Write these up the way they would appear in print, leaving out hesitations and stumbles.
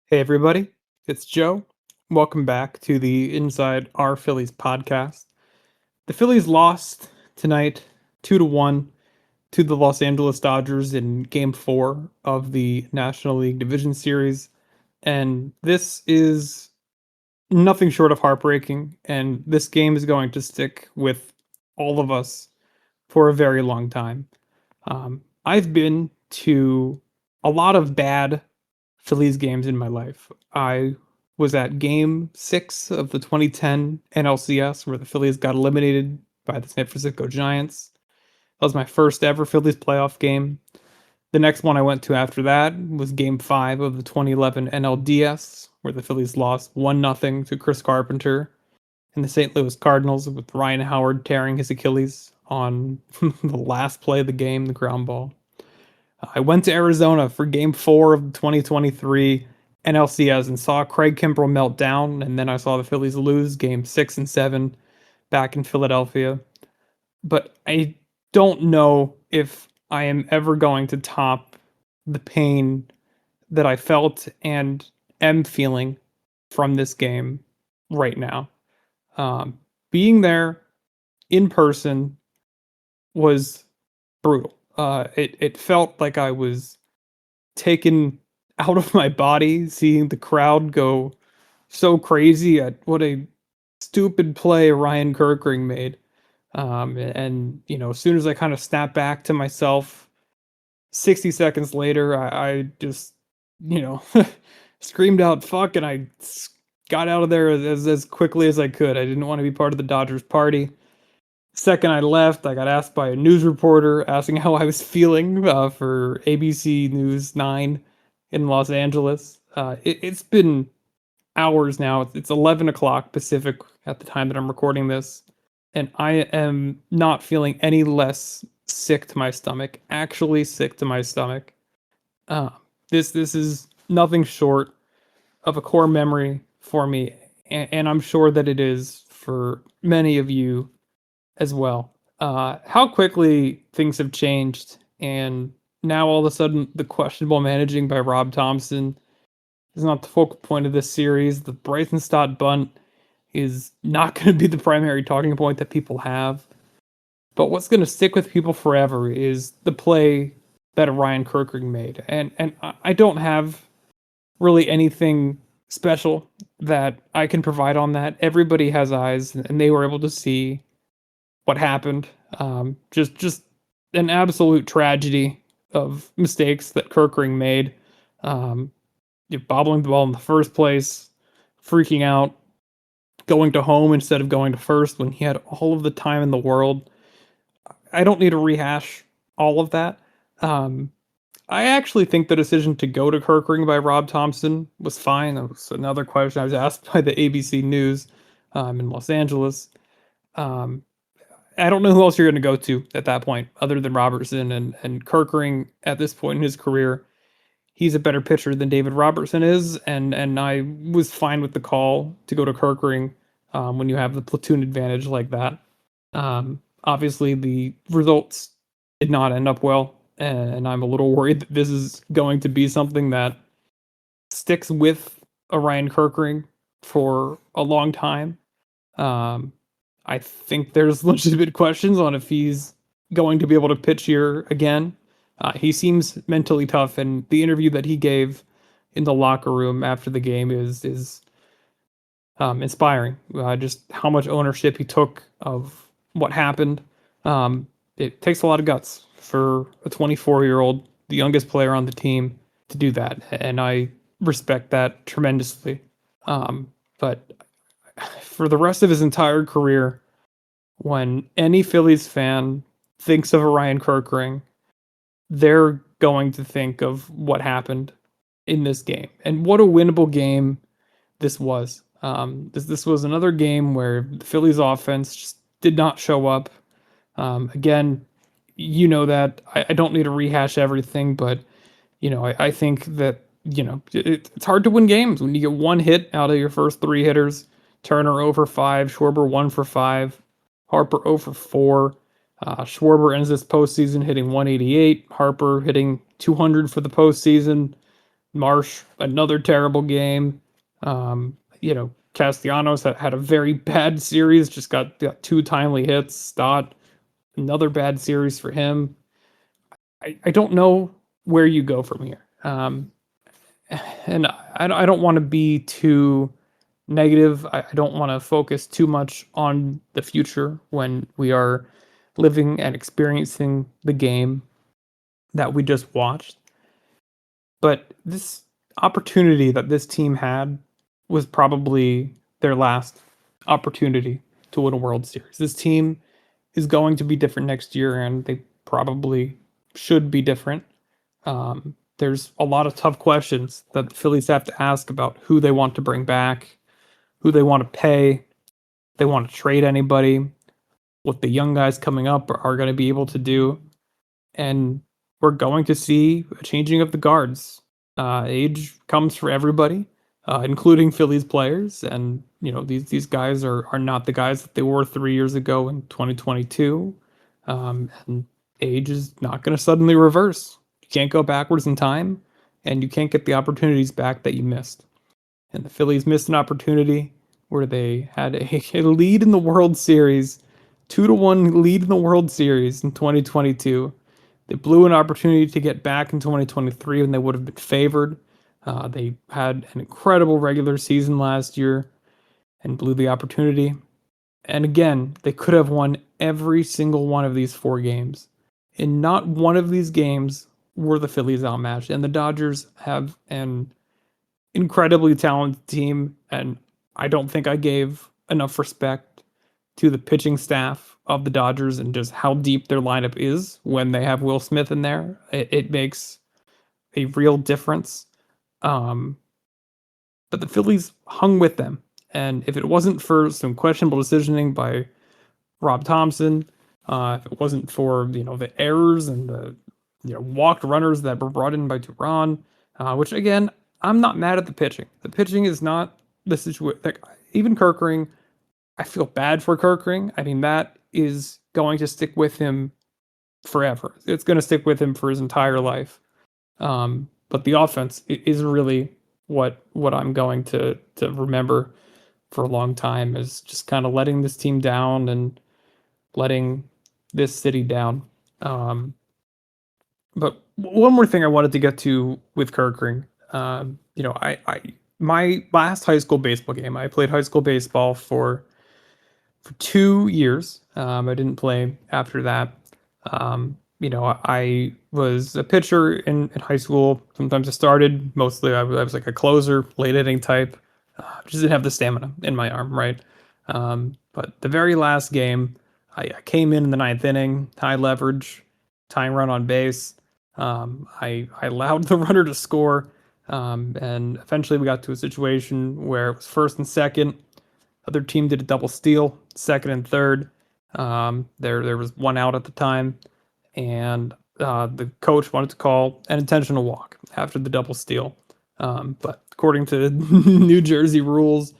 Hey everybody, it's Joe. Welcome back to the Inside Our Phillies podcast. The Phillies lost tonight 2-1 to the Los Angeles Dodgers in game 4 of the National League Division Series, and this is nothing short of heartbreaking, and this game is going to stick with all of us for a very long time. I've been to a lot of bad Phillies games in my life. I was at game 6 of the 2010 NLCS where the Phillies got eliminated by the San Francisco Giants. That was my first ever Phillies playoff game. The next one I went to after that was game 5 of the 2011 NLDS where the Phillies lost 1-0 to Chris Carpenter and the St. Louis Cardinals with Ryan Howard tearing his Achilles on the last play of the game, the ground ball. I went to Arizona for game 4 of the 2023 NLCS and saw Craig Kimbrell melt down, and then I saw the Phillies lose game 6 and 7 back in Philadelphia. But I don't know if I am ever going to top the pain that I felt and am feeling from this game right now. Being there in person was brutal. It felt like I was taken out of my body seeing the crowd go so crazy at what a stupid play Ryan Kirkring made. And as soon as I kind of snapped back to myself, 60 seconds later, I just, you know, screamed out "fuck" and I got out of there as quickly as I could. I didn't want to be part of the Dodgers party. Second I left, I got asked by a news reporter asking how I was feeling for ABC News 9 in Los Angeles. It's been hours now. It's 11 o'clock Pacific at the time that I'm recording this, and I am not feeling any less sick to my stomach. Actually, sick to my stomach. Uh, this is nothing short of a core memory for me, and I'm sure that it is for many of you as well. How quickly things have changed, and now all of a sudden the questionable managing by Rob Thompson is not the focal point of this series. The Bryson Stott bunt is not going to be the primary talking point that people have. But what's going to stick with people forever is the play that Ryan Kirkring made, and I don't have really anything special that I can provide on that. Everybody has eyes, and they were able to see what happened. Just an absolute tragedy of mistakes that Kirkring made. Bobbling the ball in the first place, freaking out, going to home instead of going to first when he had all of the time in the world. I don't need to rehash all of that. Um, I actually think the decision to go to Kirkring by Rob Thompson was fine. That was another question I was asked by the ABC News in Los Angeles. Um, I don't know who else you're going to go to at that point other than Robertson and Kirkring at this point in his career. He's a better pitcher than David Robertson is, and I was fine with the call to go to Kirkring when you have the platoon advantage like that. Obviously, the results did not end up well, and I'm a little worried that this is going to be something that sticks with Ryan Kirkring for a long time. Um, I think there's legitimate questions on if he's going to be able to pitch here again. He seems mentally tough, and the interview that he gave in the locker room after the game is inspiring. Just how much ownership he took of what happened. It takes a lot of guts for a 24-year-old, the youngest player on the team, to do that, and I respect that tremendously. But for the rest of his entire career, when any Phillies fan thinks of a Ryan Kirkring, they're going to think of what happened in this game and what a winnable game this was. This was another game where the Phillies offense just did not show up. Again, that I don't need to rehash everything, but I think that it's hard to win games when you get one hit out of your first three hitters. Turner 0 for 5, Schwarber 1 for 5, Harper 0 for 4. Schwarber ends this postseason hitting 188, Harper hitting 200 for the postseason. Marsh, another terrible game. Castellanos had a very bad series, just got two timely hits. Stott, another bad series for him. I don't know where you go from here. And I don't want to be too negative. I don't want to focus too much on the future when we are living and experiencing the game that we just watched. But this opportunity that this team had was probably their last opportunity to win a World Series. This team is going to be different next year, and they probably should be different. There's a lot of tough questions that the Phillies have to ask about who they want to bring back, who they want to pay, they want to trade anybody, what the young guys coming up are going to be able to do. And we're going to see a changing of the guards. Age comes for everybody, including Phillies players, and these guys are not the guys that they were 3 years ago in 2022. And age is not going to suddenly reverse. You can't go backwards in time, and you can't get the opportunities back that you missed. And the Phillies missed an opportunity where they had a lead in the World Series, 2-1 lead in the World Series in 2022. They blew an opportunity to get back in 2023 when they would have been favored. They had an incredible regular season last year and blew the opportunity. And again, they could have won every single one of these 4 games. In not one of these games were the Phillies outmatched. And the Dodgers have an incredibly talented team. And I don't think I gave enough respect to the pitching staff of the Dodgers and just how deep their lineup is when they have Will Smith in there. It makes a real difference. But the Phillies hung with them. And if it wasn't for some questionable decisioning by Rob Thompson, if it wasn't for the errors and the walked runners that were brought in by Duran, which again, I'm not mad at the pitching. The pitching is not the situation. Like, even Kerkering, I feel bad for Kerkering. I mean, that is going to stick with him forever. It's going to stick with him for his entire life. But the offense is really what I'm going to remember for a long time, is just kind of letting this team down and letting this city down. But one more thing I wanted to get to with Kerkering. I my last high school baseball game, I played high school baseball for 2 years. I didn't play after that. I was a pitcher in high school. Sometimes I started. Mostly I was like a closer, late inning type. Just didn't have the stamina in my arm, right? But the very last game, I came in the ninth inning, high leverage, tying run on base. I allowed the runner to score, and eventually we got to a situation where it was first and second. Other team did a double steal, second and third. There was one out at the time, and the coach wanted to call an intentional walk after the double steal. But according to New Jersey rules,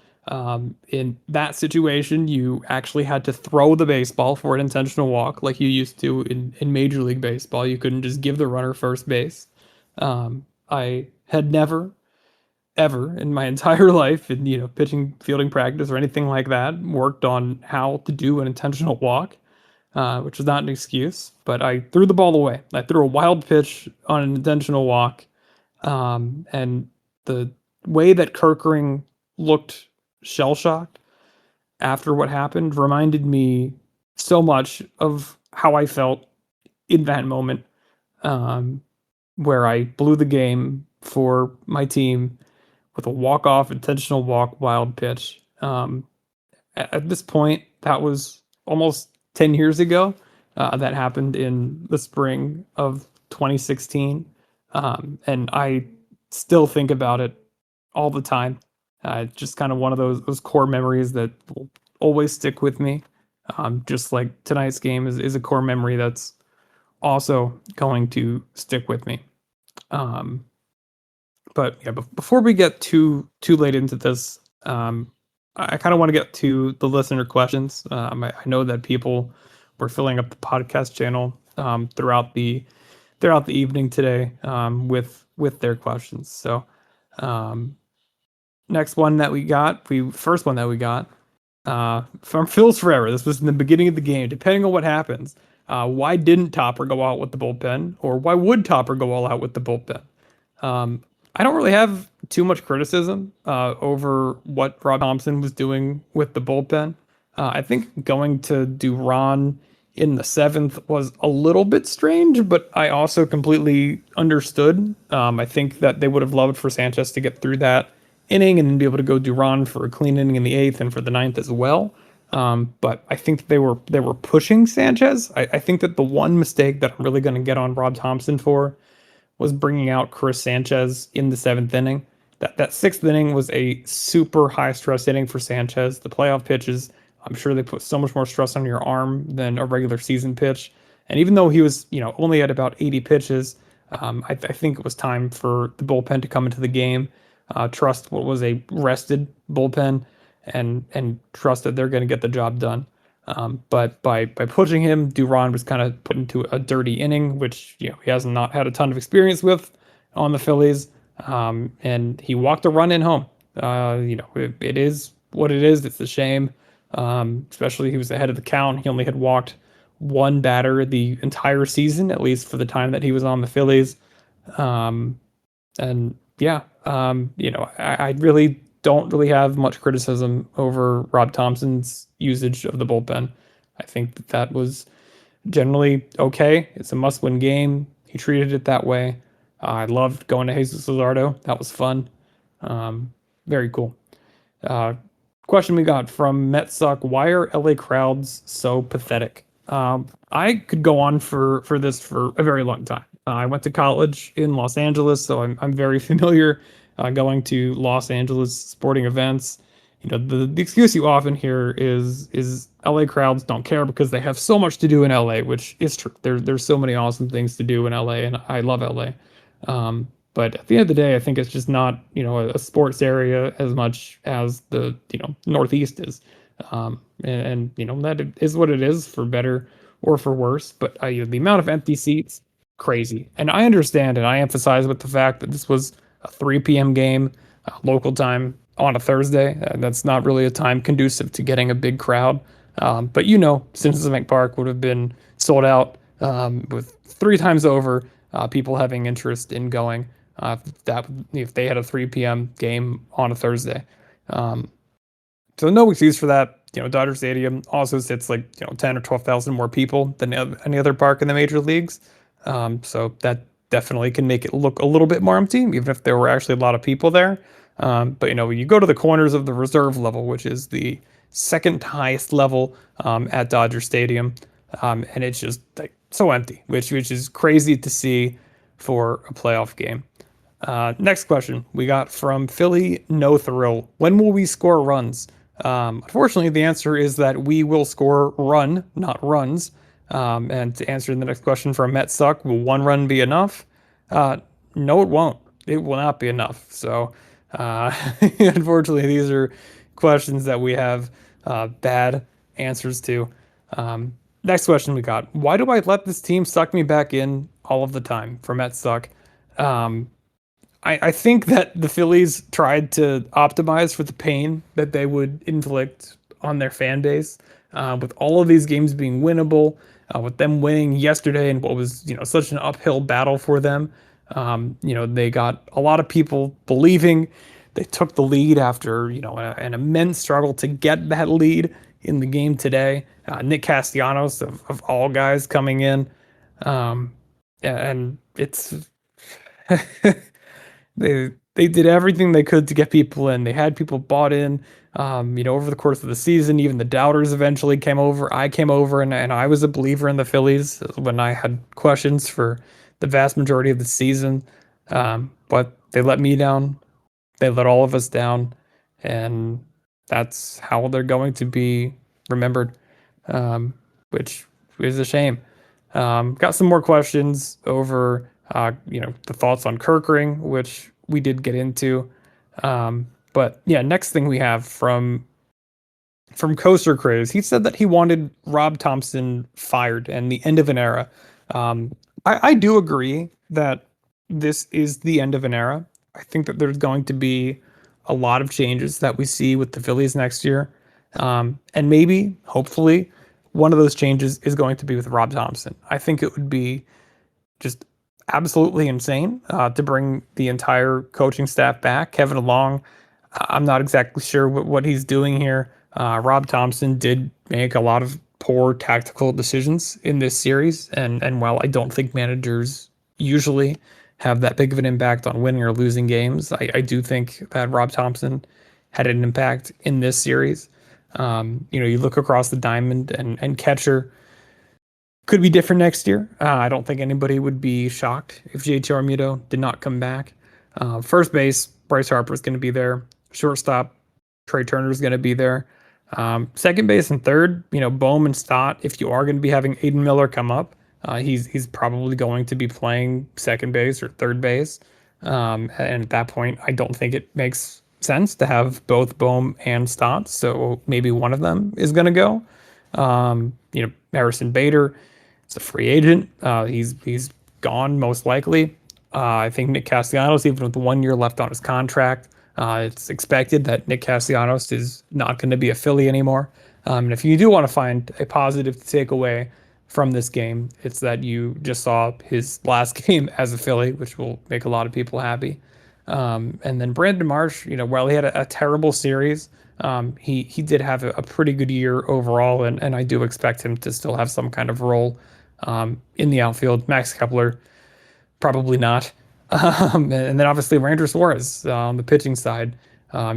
in that situation, you actually had to throw the baseball for an intentional walk like you used to in Major League Baseball. You couldn't just give the runner first base. I had never, ever in my entire life in pitching, fielding practice or anything like that worked on how to do an intentional walk, which was not an excuse. But I threw the ball away. I threw a wild pitch on an intentional walk, and the way that Kerkering looked shell shocked after what happened reminded me so much of how I felt in that moment, where I blew the game for my team with a walk-off intentional walk wild pitch. At this point, that was almost 10 years ago. That happened in the spring of 2016. And I still think about it all the time. Just kind of one of those core memories that will always stick with me. Just like tonight's game is a core memory that's also going to stick with me. But yeah, before we get too late into this, I kind of want to get to the listener questions. I know that people were filling up the podcast channel throughout the evening today, with with their questions. So, um, next one that we got, first one that we got, from Phil's Forever. This was in the beginning of the game. Depending on what happens, why didn't Topper go out with the bullpen, or why would Topper go all out with the bullpen? Um, I don't really have too much criticism over what Rob Thompson was doing with the bullpen. I think going to Duran in the seventh was a little bit strange, but I also completely understood. I think that they would have loved for Sanchez to get through that inning and then be able to go Duran for a clean inning in the eighth and for the ninth as well. But I think they were pushing Sanchez. I think that the one mistake that I'm really going to get on Rob Thompson for was bringing out Chris Sanchez in the seventh inning. That sixth inning was a super high stress inning for Sanchez. The playoff pitches, I'm sure they put so much more stress on your arm than a regular season pitch. And even though he was, only at about 80 pitches, I think it was time for the bullpen to come into the game, trust what was a rested bullpen, and trust that they're going to get the job done. But by pushing him, Duran was kind of put into a dirty inning, which he has not had a ton of experience with on the Phillies. And he walked a run in home. It is what it is. It's a shame. Especially he was ahead of the count. He only had walked one batter the entire season, at least for the time that he was on the Phillies. And yeah, I really don't really have much criticism over Rob Thompson's usage of the bullpen. I think that was generally okay. It's a must-win game. He treated it that way. I loved going to Jesus Luzardo. That was fun. Very cool. Uh, Question we got from Metsuck: why are LA crowds so pathetic? I could go on for this for a very long time. I went to college in Los Angeles, so I'm very familiar going to Los Angeles sporting events. The excuse you often hear is LA crowds don't care because they have so much to do in LA, which is true. There's so many awesome things to do in LA, and I love LA. But at the end of the day, I think it's just not, a sports area as much as the, Northeast is. That is what it is, for better or for worse. But the amount of empty seats, crazy. And I understand, and I emphasize with the fact that this was a 3 p.m. game, local time on a Thursday. That's not really a time conducive to getting a big crowd. But Citizens Bank Park would have been sold out with 3 times over people having interest in going. That if they had a 3 p.m. game on a Thursday. So no excuse for that. Dodger Stadium also sits 10 or 12,000 more people than any other park in the major leagues. So that definitely can make it look a little bit more empty, even if there were actually a lot of people there. But you go to the corners of the reserve level, which is the second highest level at Dodger Stadium, and it's just so empty, which is crazy to see for a playoff game. Next question we got from Philly No Thrill: when will we score runs? Unfortunately, the answer is that we will score run, not runs. And to answer the next question from Metsuck: will one run be enough? No, it won't. It will not be enough. So, unfortunately, these are questions that we have bad answers to. Next question we got: why do I let this team suck me back in all of the time? From Metsuck. I think that the Phillies tried to optimize for the pain that they would inflict on their fan base, with all of these games being winnable, with them winning yesterday and what was such an uphill battle for them. They got a lot of people believing they took the lead after an immense struggle to get that lead in the game today. Nick Castellanos of all guys coming in, and it's. They did everything they could to get people in. They had people bought in, over the course of the season. Even the doubters eventually came over. I came over, and I was a believer in the Phillies when I had questions for the vast majority of the season. But they let me down. They let all of us down, and that's how they're going to be remembered, which is a shame. Got some more questions over, the thoughts on Kirkering, which we did get into. But yeah, next thing we have from Coaster Craze, he said that he wanted Rob Thompson fired and the end of an era. I do agree that this is the end of an era. I think that there's going to be a lot of changes that we see with the Phillies next year. And maybe, hopefully, one of those changes is going to be with Rob Thompson. I think it would be just absolutely insane to bring the entire coaching staff back. Kevin Long, I'm not exactly sure what he's doing here. Rob Thompson did make a lot of poor tactical decisions in this series, and while I don't think managers usually have that big of an impact on winning or losing games, I do think that Rob Thompson had an impact in this series. You look across the diamond and catcher could be different next year. I don't think anybody would be shocked if JT Realmuto did not come back. First base, Bryce Harper is going to be there. Shortstop, Trey Turner is going to be there. Second base and third, Bohm and Stott. If you are going to be having Aiden Miller come up, he's probably going to be playing second base or third base. And at that point, I don't think it makes sense to have both Bohm and Stott. So maybe one of them is going to go. Harrison Bader, it's a free agent. He's gone most likely. I think Nick Castellanos, even with 1 year left on his contract, it's expected that Nick Castellanos is not going to be a Philly anymore. And if you do want to find a positive to take away from this game, it's that you just saw his last game as a Philly, which will make a lot of people happy. And then Brandon Marsh, while he had a terrible series, he did have a pretty good year overall, and I do expect him to still have some kind of role in the outfield. Max Kepler, probably not. And then obviously Ranger Suarez on the pitching side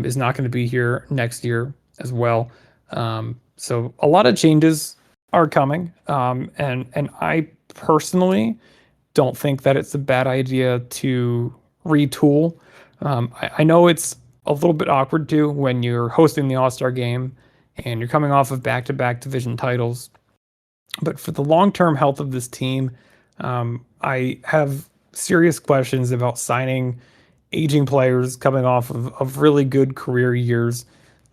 is not going to be here next year as well. So a lot of changes are coming, and I personally don't think that it's a bad idea to retool. I know it's a little bit awkward too when you're hosting the All-Star game and you're coming off of back-to-back division titles. But for the long-term health of this team, I have serious questions about signing aging players coming off of really good career years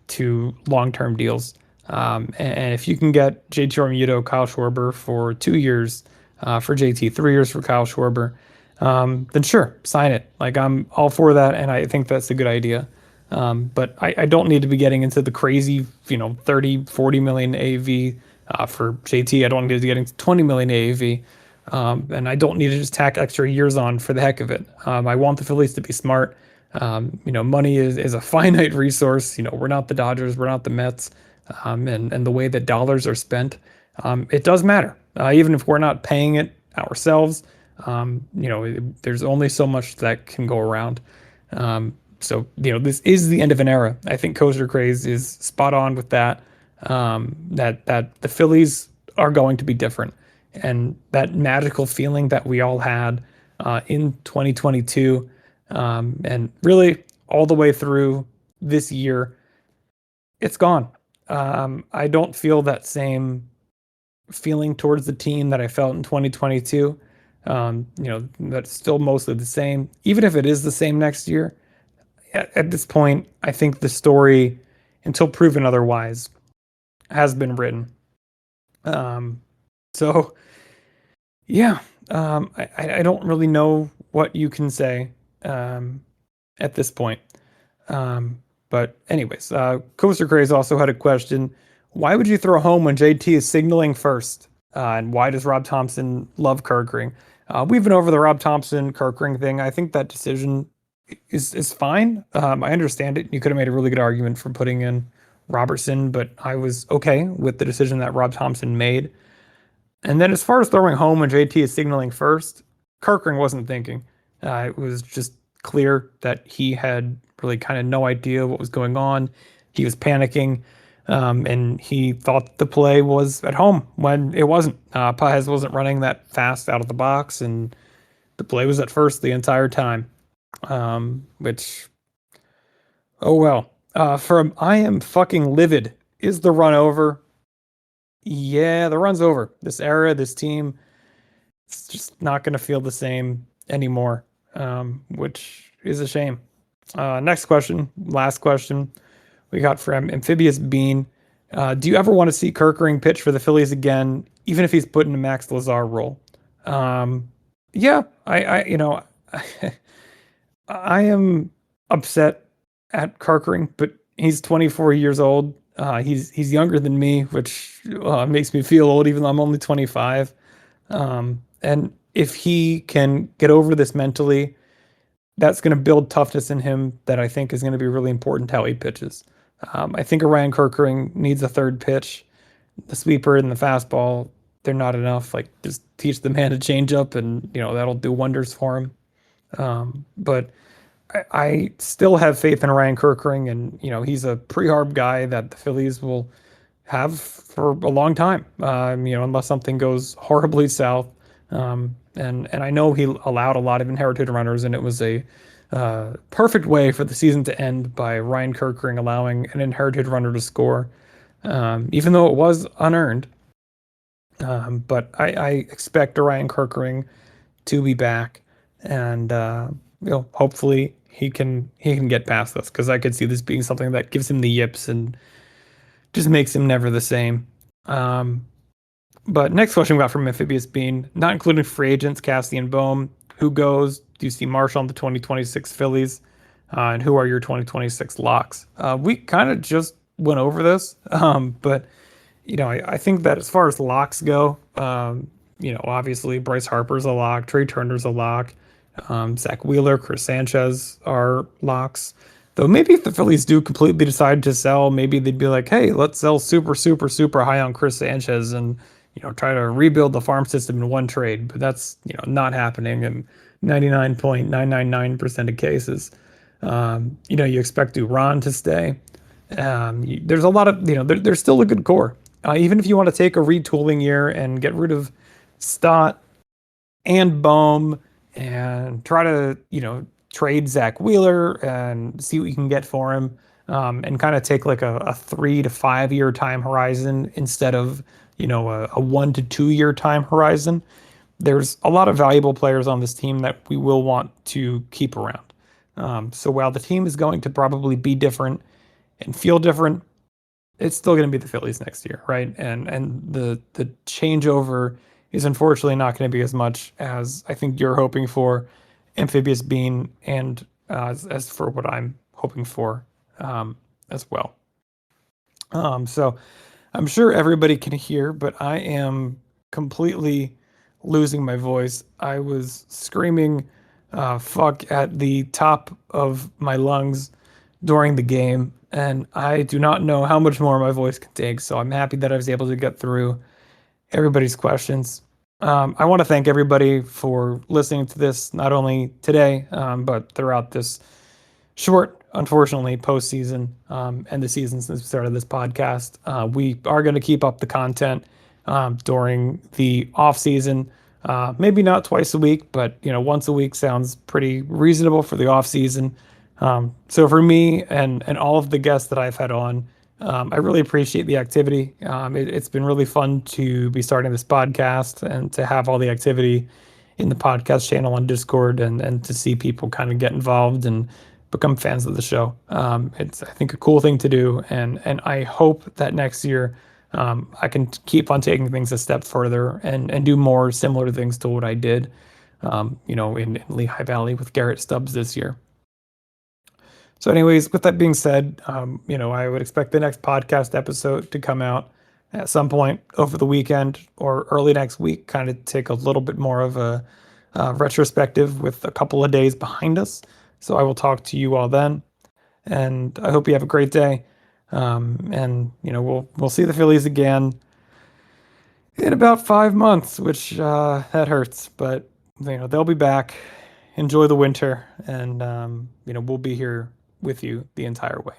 to long-term deals. And if you can get JT Realmuto, Kyle Schwarber for 2 years, for JT, 3 years for Kyle Schwarber, then sure, sign it. Like, I'm all for that, and I think that's a good idea. But I don't need to be getting into the crazy, 30, 40 million AAV for JT. I don't need to be getting to 20 million AAV. And I don't need to just tack extra years on for the heck of it. I want the Phillies to be smart. Money is a finite resource. We're not the Dodgers, we're not the Mets. And the way that dollars are spent, it does matter. Even if we're not paying it ourselves, there's only so much that can go around. So this is the end of an era. I think Coaster Craze is spot on with that. That the Phillies are going to be different, and that magical feeling that we all had in 2022, and really all the way through this year, it's gone. I don't feel that same feeling towards the team that I felt in 2022. That's still mostly the same. Even if it is the same next year, at this point, I think the story, until proven otherwise, has been written. So yeah, I don't really know what you can say at this point. But anyways, Coaster Craze also had a question. Why would you throw home when JT is signaling first? And why does Rob Thompson love Kerkering? We've been over the Rob Thompson Kerkering thing. I think that decision is fine. I understand it. You could have made a really good argument for putting in Robertson, but I was okay with the decision that Rob Thompson made. And then as far as throwing home when JT is signaling first, Kerkering wasn't thinking. It was just clear that he had really kind of no idea what was going on. He was panicking, and he thought the play was at home when it wasn't. Paez wasn't running that fast out of the box, and the play was at first the entire time. Which, oh well. From I am fucking livid. Is the run over? Yeah, the run's over. This era, this team, it's just not going to feel the same anymore, which is a shame. Next question, last question we got from Amphibious Bean. Do you ever want to see Kerkering pitch for the Phillies again, even if he's put in a Max Lazar role? Yeah, I am upset at Karkering, but he's 24 years old. He's younger than me, which makes me feel old, even though I'm only 25. And if he can get over this mentally, that's going to build toughness in him that I think is going to be really important to how he pitches. I think Ryan Kerkering needs a third pitch. The sweeper and the fastball, they're not enough. Like, just teach the man to change up, and that'll do wonders for him. But I still have faith in Ryan Kerkering, and he's a pre-arb guy that the Phillies will have for a long time. Unless something goes horribly south. And I know he allowed a lot of inherited runners, and it was a perfect way for the season to end by Ryan Kerkering allowing an inherited runner to score, even though it was unearned. But I expect Ryan Kerkering to be back, and hopefully he can get past this, because I could see this being something that gives him the yips and just makes him never the same. Um, but next question we got from Amphibious Bean, not including free agents, Cassie and Bohm. Who goes? Do you see Marshall on the 2026 Phillies? And who are your 2026 locks? We kind of just went over this, but I think that as far as locks go, obviously Bryce Harper's a lock, Trey Turner's a lock, Zach Wheeler, Chris Sanchez are locks. Though maybe if the Phillies do completely decide to sell, maybe they'd be like, hey, let's sell super, super, super high on Chris Sanchez and try to rebuild the farm system in one trade. But that's not happening in 99.999% of cases. You expect Duran to stay. There's a lot of there's still a good core. Even if you want to take a retooling year and get rid of Stott and Bohm and try to trade Zach Wheeler and see what you can get for him, and kind of take like a 3 to 5 year time horizon instead of a 1 to 2 year time horizon. There's a lot of valuable players on this team that we will want to keep around. So while the team is going to probably be different and feel different, it's still going to be the Phillies next year, right? And the changeover is unfortunately not going to be as much as I think you're hoping for, Amphibious Bean, and as for what I'm hoping for as well. So I'm sure everybody can hear, but I am completely losing my voice. I was screaming fuck at the top of my lungs during the game, and I do not know how much more my voice can take. So I'm happy that I was able to get through everybody's questions. I want to thank everybody for listening to this, not only today, but throughout this short, unfortunately, postseason and the season since we started this podcast. We are going to keep up the content during the off season. Maybe not twice a week, but once a week sounds pretty reasonable for the off season. So for me and all of the guests that I've had on, I really appreciate the activity. It's been really fun to be starting this podcast and to have all the activity in the podcast channel on Discord, and to see people kind of get involved and become fans of the show. It's, I think, a cool thing to do, and I hope that next year I can keep on taking things a step further and do more similar things to what I did, in Lehigh Valley with Garrett Stubbs this year. So anyways, with that being said, I would expect the next podcast episode to come out at some point over the weekend or early next week, kind of take a little bit more of a retrospective with a couple of days behind us. So I will talk to you all then, and I hope you have a great day. And we'll see the Phillies again in about 5 months, which that hurts, but they'll be back. Enjoy the winter, and we'll be here with you the entire way.